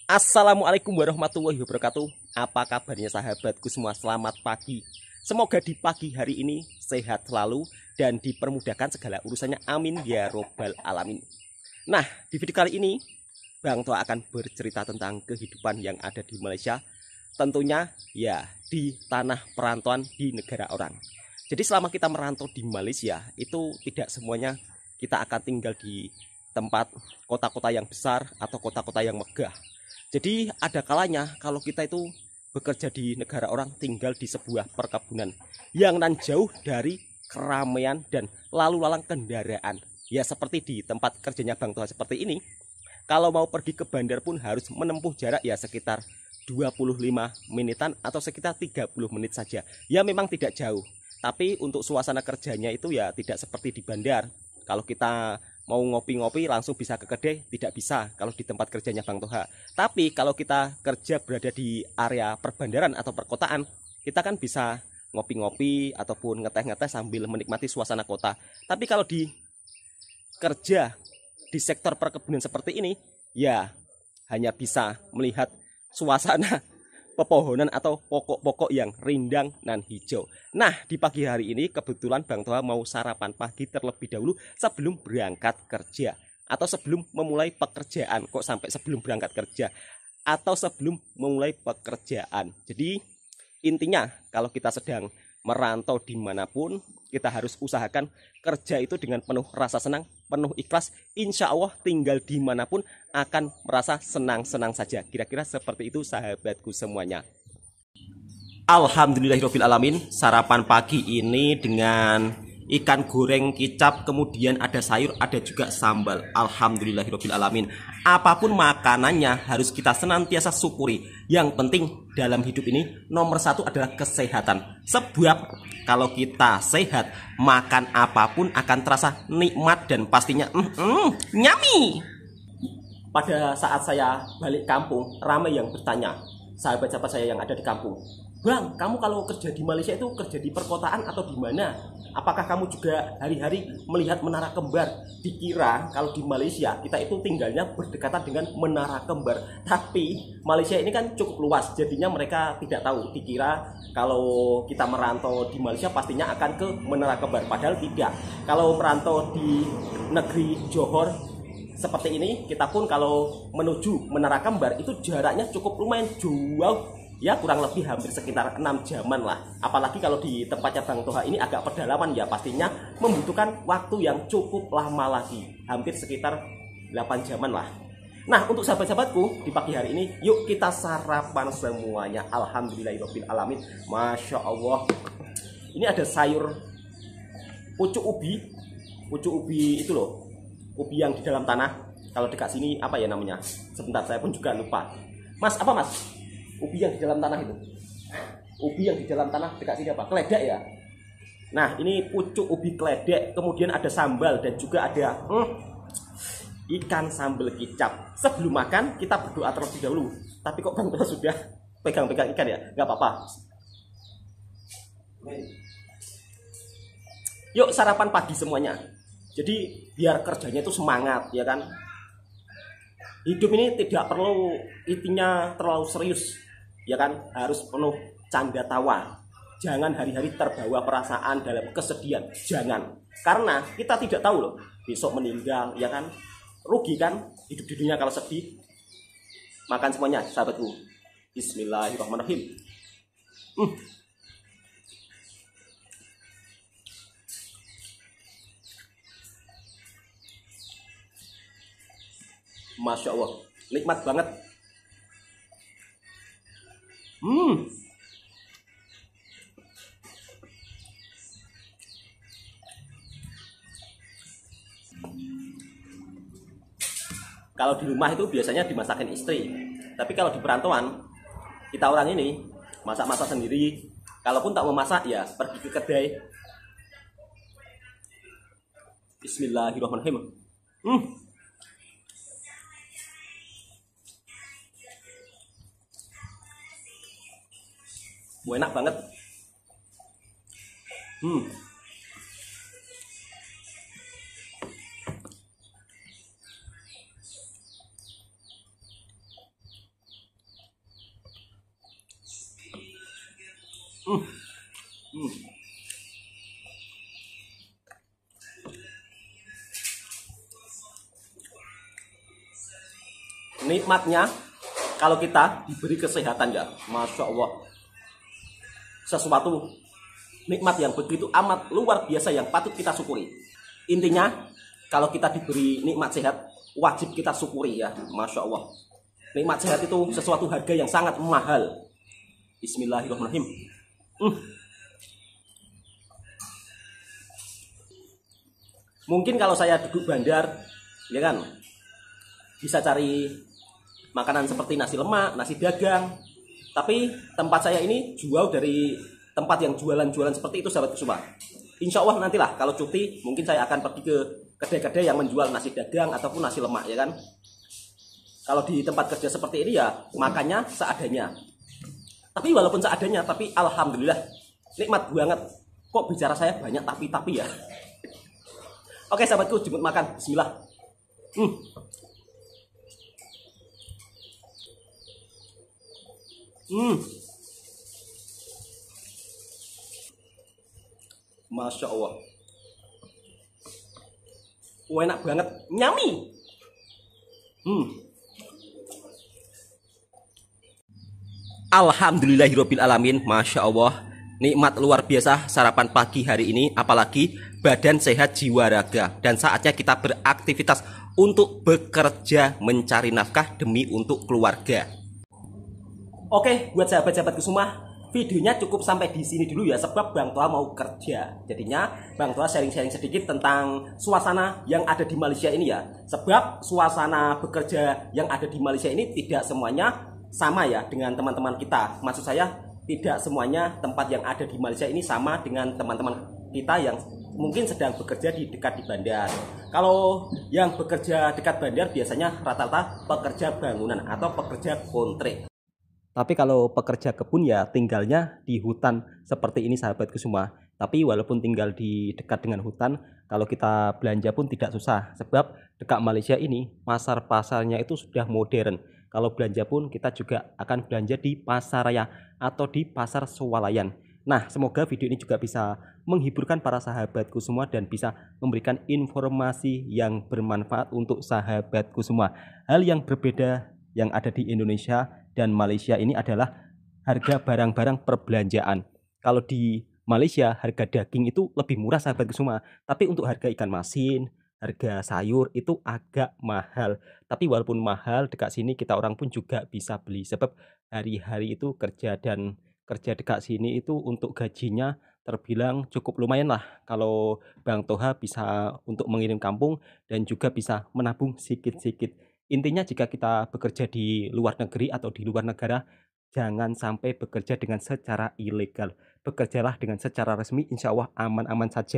Assalamualaikum warahmatullahi wabarakatuh. Apa kabarnya sahabatku semua? Selamat pagi. Semoga di pagi hari ini sehat selalu dan dipermudahkan segala urusannya. Amin ya robbal alamin. Nah, di video kali ini Bang Toa akan bercerita tentang kehidupan yang ada di Malaysia. Tentunya ya di tanah perantauan di negara orang. Jadi selama kita merantau di Malaysia itu tidak semuanya kita akan tinggal di tempat kota-kota yang besar atau kota-kota yang megah. Jadi ada kalanya kalau kita itu bekerja di negara orang, tinggal di sebuah perkebunan yang nan jauh dari keramaian dan lalu lalang kendaraan. Ya seperti di tempat kerjanya Bang Toha seperti ini. Kalau mau pergi ke bandar pun harus menempuh jarak ya sekitar 25 menitan atau sekitar 30 menit saja. Ya memang tidak jauh. Tapi untuk suasana kerjanya itu ya tidak seperti di bandar. Kalau kita mau ngopi-ngopi langsung bisa ke kedai, tidak bisa kalau di tempat kerjanya Bang Toha. Tapi kalau kita kerja berada di area perbandaran atau perkotaan, kita kan bisa ngopi-ngopi ataupun ngeteh-ngeteh sambil menikmati suasana kota. Tapi kalau di kerja di sektor perkebunan seperti ini, ya hanya bisa melihat suasana pepohonan atau pokok-pokok yang rindang dan hijau. Nah, di pagi hari ini kebetulan Bang Toha mau sarapan pagi terlebih dahulu sebelum berangkat kerja. Atau sebelum memulai pekerjaan. Kok sampai sebelum berangkat kerja? Atau sebelum memulai pekerjaan. Jadi intinya kalau kita sedang merantau dimanapun, kita harus usahakan kerja itu dengan penuh rasa senang, penuh ikhlas. Insya Allah tinggal dimanapun akan merasa senang-senang saja. Kira-kira seperti itu sahabatku semuanya. Alhamdulillahirrahmanirrahim. Sarapan pagi ini dengan ikan goreng kicap, kemudian ada sayur, ada juga sambal. Alhamdulillahirrahmanirrahim. Apapun makanannya harus kita senantiasa syukuri. Yang penting dalam hidup ini nomor satu adalah kesehatan. Sebab kalau kita sehat, makan apapun akan terasa nikmat dan pastinya nyami. Pada saat saya balik kampung, ramai yang bertanya, sahabat-sahabat saya yang ada di kampung, Bang, kamu kalau kerja di Malaysia itu kerja di perkotaan atau di mana? Apakah kamu juga hari-hari melihat menara kembar? Dikira kalau di Malaysia kita itu tinggalnya berdekatan dengan menara kembar. Tapi Malaysia ini kan cukup luas, jadinya mereka tidak tahu. Dikira kalau kita merantau di Malaysia pastinya akan ke menara kembar. Padahal tidak. Kalau merantau di negeri Johor seperti ini, kita pun kalau menuju menara kembar itu jaraknya cukup lumayan jauh. Ya kurang lebih hampir sekitar 6 jaman lah. Apalagi kalau di tempatnya Bang Toha ini agak pedalaman ya pastinya membutuhkan waktu yang cukup lama lagi. Hampir sekitar 8 jaman lah. Nah untuk sahabat-sahabatku di pagi hari ini yuk kita sarapan semuanya. Alhamdulillahirrahmanirrahim. Masya Allah. Ini ada sayur pucuk ubi. Pucuk ubi itu loh. Ubi yang di dalam tanah. Kalau dekat sini apa ya namanya? Sebentar saya pun juga lupa. Mas apa mas? Ubi yang di dalam tanah itu. Ubi yang di dalam tanah dekat sini apa? Keledek ya. Nah ini pucuk ubi keledek. Kemudian ada sambal dan juga ada ikan sambal kicap. Sebelum makan kita berdoa terlebih dahulu. Tapi kok Bang Toha sudah pegang-pegang ikan ya? Gak apa-apa. Yuk sarapan pagi semuanya. Jadi biar kerjanya itu semangat ya kan. Hidup ini tidak perlu intinya terlalu serius ya kan, harus penuh canda tawa. Jangan hari-hari terbawa perasaan dalam kesedihan, jangan. Karena kita tidak tahu loh besok meninggal ya kan. Rugi kan hidup di dunia kalau sedih. Makan semuanya sahabatku. Bismillahirrahmanirrahim. Masya Allah, nikmat banget. Kalau di rumah itu biasanya dimasakin istri. Tapi kalau di perantauan, kita orang ini masak-masak sendiri. Kalaupun tak memasak ya pergi ke kedai. Bismillahirrahmanirrahim. Enak banget. Hmm. Hmm. Nikmatnya kalau kita diberi kesehatan ya, Masya Allah, sesuatu nikmat yang begitu amat luar biasa yang patut kita syukuri. Intinya kalau kita diberi nikmat sehat, wajib kita syukuri ya, Masya Allah. Nikmat sehat itu sesuatu harga yang sangat mahal. Bismillahirrahmanirrahim. Mungkin kalau saya duduk bandar, ya kan, bisa cari makanan seperti nasi lemak, nasi dagang. Tapi tempat saya ini jauh dari tempat yang jualan-jualan seperti itu, sahabat Kusuma. Insya Allah nantilah kalau cuti, mungkin saya akan pergi ke kedai-kedai yang menjual nasi dagang ataupun nasi lemak, ya kan. Kalau di tempat kerja seperti ini ya makannya seadanya. Tapi walaupun seadanya, tapi alhamdulillah nikmat banget. Kok bicara saya banyak tapi ya. Oke sahabatku, jemput makan. Bismillah. Masya Allah. Enak banget. Nyami. Alhamdulillahirabbil alamin. Masya Allah, nikmat luar biasa sarapan pagi hari ini. Apalagi badan sehat jiwa raga. Dan saatnya kita beraktivitas untuk bekerja mencari nafkah demi untuk keluarga. Oke, buat sahabat-sahabatku semua, videonya cukup sampai di sini dulu ya, sebab Bang Toha mau kerja. Jadinya Bang Toha sharing-sharing sedikit tentang suasana yang ada di Malaysia ini ya. Sebab suasana bekerja yang ada di Malaysia ini tidak semuanya sama ya dengan teman-teman kita. Maksud saya tidak semuanya tempat yang ada di Malaysia ini sama dengan teman-teman kita yang mungkin sedang bekerja di dekat di bandar. Kalau yang bekerja dekat bandar biasanya rata-rata pekerja bangunan atau pekerja kontrak. Tapi kalau pekerja kebun ya tinggalnya di hutan seperti ini sahabatku semua. Tapi walaupun tinggal di dekat dengan hutan, kalau kita belanja pun tidak susah. Sebab dekat Malaysia ini pasar-pasarnya itu sudah modern. Kalau belanja pun kita juga akan belanja di pasar raya atau di pasar swalayan. Nah, semoga video ini juga bisa menghiburkan para sahabatku semua dan bisa memberikan informasi yang bermanfaat untuk sahabatku semua. Hal yang berbeda yang ada di Indonesia dan Malaysia ini adalah harga barang-barang perbelanjaan. Kalau di Malaysia harga daging itu lebih murah sahabatku semua, tapi untuk harga ikan masin, harga sayur itu agak mahal. Tapi walaupun mahal, dekat sini kita orang pun juga bisa beli. Sebab hari-hari itu kerja dan kerja dekat sini itu untuk gajinya terbilang cukup lumayan lah. Kalau Bang Toha bisa untuk mengirim kampung dan juga bisa menabung sedikit-sedikit. Intinya jika kita bekerja di luar negeri atau di luar negara, jangan sampai bekerja dengan secara ilegal. Bekerjalah dengan secara resmi, insya Allah aman-aman saja.